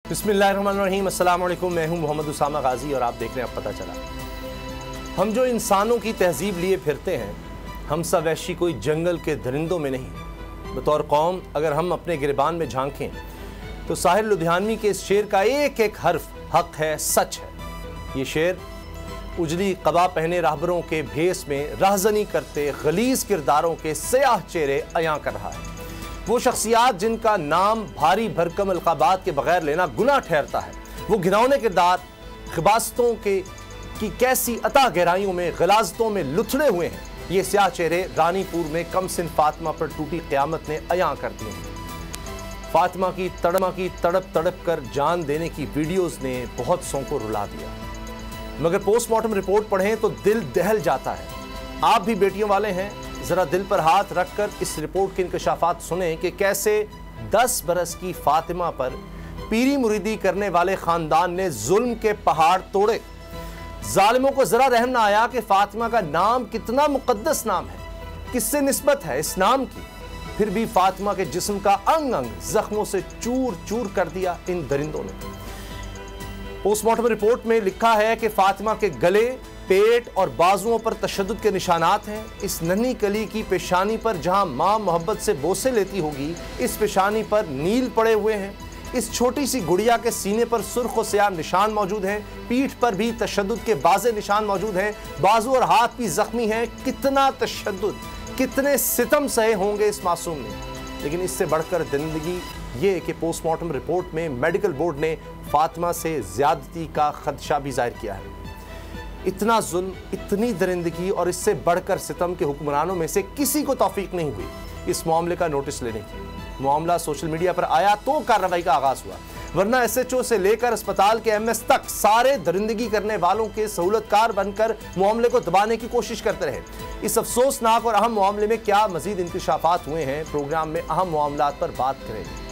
बिस्मिल्लाहिर्रहमानिर्रहीम, अस्सलाम वालेकुम। मैं हूं मोहम्मद उसामा गाजी और आप देख रहे हैं अब पता चला। हम जो इंसानों की तहजीब लिए फिरते हैं, हम सब वैशी कोई जंगल के दरिंदों में नहीं। बतौर कौम अगर हम अपने गिरबान में झांकें तो साहिर लुधियानवी के इस शेर का एक एक हर्फ हक है, सच है। ये शेर उजली कबा पहने राहबरों के भेस में राहजनी करते गलीज किरदारों के सयाह चेहरे अयां कर रहा है। वो शख्सियात जिनका नाम भारी भरकम अलकाबात के बगैर लेना गुनाह ठहरता है, वो घिनौने किरदार खिबासतों की कैसी अता गहराइयों में गलाजतों में लुथड़े हुए हैं। ये स्याह चेहरे रानीपुर में कमसिन फातिमा पर टूटी क़यामत ने अयां कर दिए हैं। फातिमा की तड़प तड़प कर जान देने की वीडियोस ने बहुत सौ को रुला दिया, मगर पोस्टमार्टम रिपोर्ट पढ़ें तो दिल दहल जाता है। आप भी बेटियों वाले हैं, जरा दिल पर हाथ रखकर इस रिपोर्ट के इंकशाफात सुने कि कैसे 10 बरस की फातिमा पर पीरी मुरीदी करने वाले खानदान ने जुल्म के पहाड़ तोड़े। जालिमों को जरा रहम ना आया कि फातिमा का नाम कितना मुकद्दस नाम है, किससे निस्बत है इस नाम की। फिर भी फातिमा के जिस्म का अंग अंग जख्मों से चूर चूर कर दिया इन दरिंदों ने। पोस्टमार्टम रिपोर्ट में लिखा है कि फातिमा के गले, पेट और बाजुओं पर तशद्दुद के निशानात हैं। इस नन्ही कली की पेशानी पर जहां मां मोहब्बत से बोसे लेती होगी, इस पेशानी पर नील पड़े हुए हैं। इस छोटी सी गुड़िया के सीने पर सुर्ख और स्याह निशान मौजूद हैं। पीठ पर भी तशद्दुद के बाज़े निशान मौजूद हैं। बाजू और हाथ भी जख्मी हैं। कितना तशद्दुद, कितने सितम सहे होंगे इस मासूम ने। लेकिन इससे बढ़कर जिंदगी ये कि पोस्टमार्टम रिपोर्ट में मेडिकल बोर्ड ने फातिमा से ज्यादती का खदशा भी जाहिर किया है। इतना जुल्म, इतनी दरिंदगी और इससे बढ़कर सितम के हुक्मरानों में से किसी को तौफीक नहीं हुई इस मामले का नोटिस लेने की। मामला सोशल मीडिया पर आया तो कार्रवाई का आगाज हुआ, वरना SHO से लेकर अस्पताल के MS तक सारे दरिंदगी करने वालों के सहूलतकार बनकर मामले को दबाने की कोशिश करते रहे। इस अफसोसनाक और अहम मामले में क्या मजीद इंकशाफात हुए हैं, प्रोग्राम में अहम मामलात पर बात करेंगे।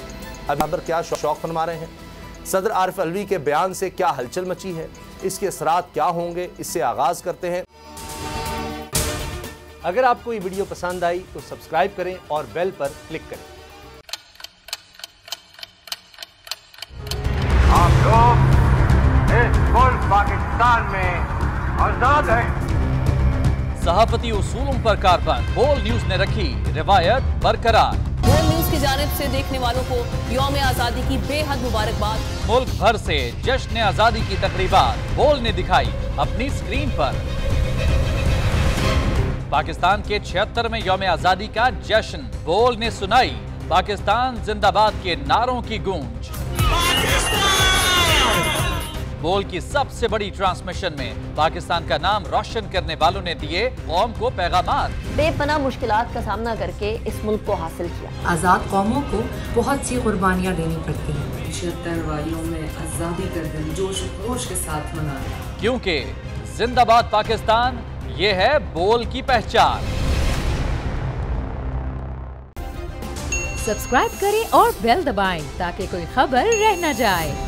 अब क्या शौक फरमा रहे हैं, सदर आरिफ अलवी के बयान से क्या हलचल मची है, इसके असरात क्या होंगे, इससे आगाज करते हैं। अगर आपको ये वीडियो पसंद आई तो सब्सक्राइब करें और बेल पर क्लिक करें। आप लोग इस मुल्क पाकिस्तान में आजाद हैं। सहाफती उसूलों पर कारबंद बोल न्यूज ने रखी रिवायत बरकरार। बोल न्यूज की जानिब से देखने वालों को यौम आजादी की बेहद मुबारकबाद। मुल्क भर से जश्न आजादी की तकरीबात बोल ने दिखाई अपनी स्क्रीन पर। पाकिस्तान के 76वें यौम आजादी का जश्न बोल ने सुनाई पाकिस्तान जिंदाबाद के नारों की गूंज। बोल की सबसे बड़ी ट्रांसमिशन में पाकिस्तान का नाम रोशन करने वालों ने दिए कौम को पैगामात। बेपनाह मुश्किलात का सामना करके इस मुल्क को हासिल किया। आजाद कौमों को बहुत सी कुर्बानियां देनी पड़ती हैं। 76 वालियों में आजादी का दिन जोश खरोश के साथ मना, क्योंकि जिंदाबाद पाकिस्तान ये है बोल की पहचान। सब्सक्राइब करें और बेल दबाएं ताकि कोई खबर रह न जाए।